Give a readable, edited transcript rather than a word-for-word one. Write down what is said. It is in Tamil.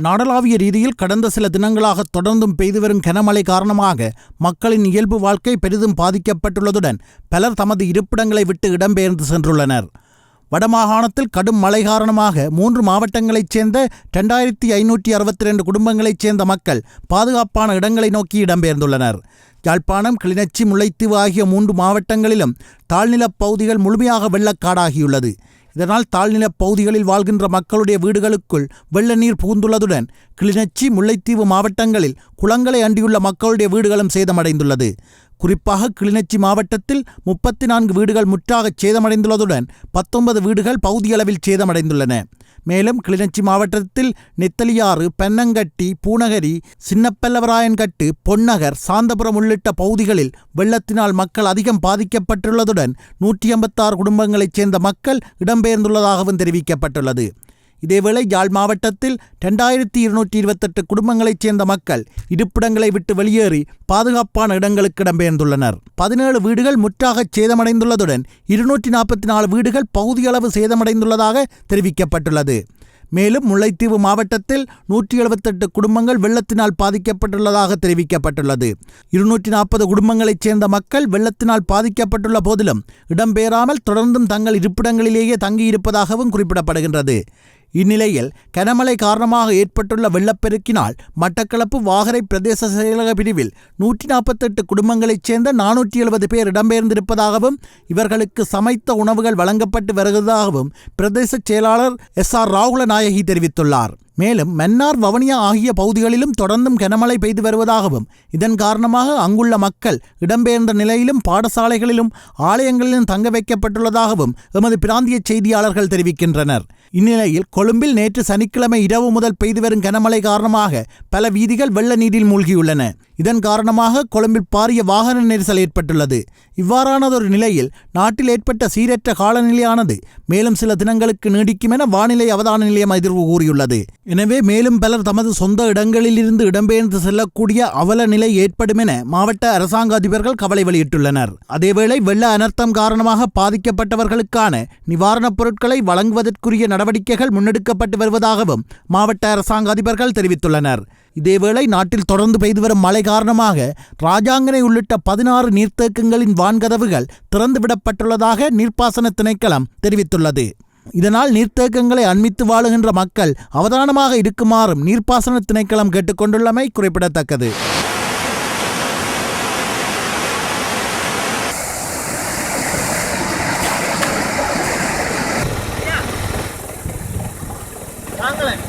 நாடளாவிய ரீதியில் கடந்த சில தினங்களாக தொடர்ந்தும் பெய்து வரும் கனமழை காரணமாக மக்களின் இயல்பு வாழ்க்கை பெரிதும் பாதிக்கப்பட்டுள்ளதுடன் பலர் தமது இருப்பிடங்களை விட்டு இடம்பெயர்ந்து சென்றுள்ளனர். வடமாகாணத்தில் கடும் மழை காரணமாக 3 மாவட்டங்களைச் சேர்ந்த 2562 குடும்பங்களைச் சேர்ந்த மக்கள் பாதுகாப்பான இடங்களை நோக்கி இடம்பெயர்ந்துள்ளனர். யாழ்ப்பாணம், கிளிநொச்சி, முல்லைத்தீவு ஆகிய 3 மாவட்டங்களிலும் தாழ்நிலப் பகுதிகள் முழுமையாக வெள்ளக்காடாகியுள்ளது. இதனால் தாழ்நிலப் பகுதிகளில் வாழ்கின்ற மக்களுடைய வீடுகளுக்குள் வெள்ள நீர் புகுந்துள்ளதுடன் கிளிநொச்சி, முல்லைத்தீவு மாவட்டங்களில் குளங்களை அண்டியுள்ள மக்களுடைய வீடுகளும் சேதமடைந்துள்ளது. குறிப்பாக கிளிநொச்சி மாவட்டத்தில் 34 வீடுகள் முற்றாக சேதமடைந்துள்ளதுடன் 19 வீடுகள் பகுதியளவில் சேதமடைந்துள்ளன. மேலும் கிளிநொச்சி மாவட்டத்தில் நெத்தலியாறு, பென்னங்கட்டி, பூநகரி, சின்னப்பல்லவராயன்கட்டு, பொன்னகர், சாந்தபுரம் உள்ளிட்ட பகுதிகளில் வெள்ளத்தினால் மக்கள் அதிகம் பாதிக்கப்பட்டுள்ளதுடன் 186 குடும்பங்களைச் சேர்ந்த மக்கள் இடம்பெயர்ந்துள்ளதாகவும் தெரிவிக்கப்பட்டுள்ளது. இதேவேளை யாழ் மாவட்டத்தில் 2228 குடும்பங்களைச் சேர்ந்த மக்கள் இருப்பிடங்களை விட்டு வெளியேறி பாதுகாப்பான இடங்களுக்கு இடம்பெயர்ந்துள்ளனர். 17 வீடுகள் முற்றாக சேதமடைந்துள்ளதுடன் 244 வீடுகள் பகுதியளவு சேதமடைந்துள்ளதாக தெரிவிக்கப்பட்டுள்ளது. மேலும் முல்லைத்தீவு மாவட்டத்தில் 178 குடும்பங்கள் வெள்ளத்தினால் பாதிக்கப்பட்டுள்ளதாக தெரிவிக்கப்பட்டுள்ளது. 240 குடும்பங்களைச் சேர்ந்த மக்கள் வெள்ளத்தினால் பாதிக்கப்பட்டுள்ள போதிலும் இடம்பெயராமல் தொடர்ந்தும் தங்கள் இருப்பிடங்களிலேயே தங்கியிருப்பதாகவும் குறிப்பிடப்படுகின்றது. இந்நிலையில் கனமழை காரணமாக ஏற்பட்டுள்ள வெள்ளப்பெருக்கினால் மட்டக்களப்பு வாகரை பிரதேச செயலக பிரிவில் 148 குடும்பங்களைச் சேர்ந்த 470 பேர் இடம்பெயர்ந்திருப்பதாகவும் இவர்களுக்கு சமைத்த உணவுகள் வழங்கப்பட்டு வருவதாகவும் பிரதேச செயலாளர் SR ராகுலநாயகி தெரிவித்துள்ளார். மேலும் மன்னார், வவுனியா ஆகிய பகுதிகளிலும் தொடர்ந்தும் கனமழை பெய்து வருவதாகவும் இதன் காரணமாக அங்குள்ள மக்கள் இடம்பெயர்ந்த நிலையிலும் பாடசாலைகளிலும் ஆலயங்களிலும் தங்க வைக்கப்பட்டுள்ளதாகவும் எமது பிராந்திய செய்தியாளர்கள் தெரிவிக்கின்றனர். இந்நிலையில் கொழும்பில் நேற்று சனிக்கிழமை இரவு முதல் பெய்து வரும் கனமழை காரணமாக பல வீதிகள் வெள்ள நீரில் மூழ்கியுள்ளன. இதன் காரணமாக கொழும்பில் பாரிய வாகன நெரிசல் ஏற்பட்டுள்ளது. இவ்வாறானதொரு நிலையில் நாட்டில் ஏற்பட்ட சீரற்ற காலநிலையானது மேலும் சில தினங்களுக்கு நீடிக்கும் என வானிலை அவதான நிலையம் எதிர்வு கூறியுள்ளது. எனவே மேலும் பலர் தமது சொந்த இடங்களிலிருந்து இடம்பெயர்ந்து செல்லக்கூடிய அவல நிலை ஏற்படும் என மாவட்ட அரசாங்க அதிபர்கள் கவலை வெளியிட்டுள்ளனர். அதேவேளை வெள்ள அனர்த்தம் காரணமாக பாதிக்கப்பட்டவர்களுக்கான நிவாரணப் பொருட்களை வழங்குவதற்குரிய நடவடிக்கைகள் முன்னெடுக்கப்பட்டு வருவதாகவும் மாவட்ட அரசாங்க அதிபர்கள் தெரிவித்துள்ளனர். இதேவேளை நாட்டில் தொடர்ந்து பெய்து வரும் மழை காரணமாக ராஜாங்கனை உள்ளிட்ட 16 நீர்த்தேக்கங்களின் வான்கதவுகள் திறந்துவிடப்பட்டுள்ளதாக நீர்ப்பாசன திணைக்களம் தெரிவித்துள்ளது. இதனால் நீர்த்தேக்கங்களை அண்மித்து வாழுகின்ற மக்கள் அவதானமாக இருக்குமாறும் நீர்ப்பாசன திணைக்களம் கேட்டுக்கொண்டுள்ளமை குறிப்பிடத்தக்கது. வாங்களேன்.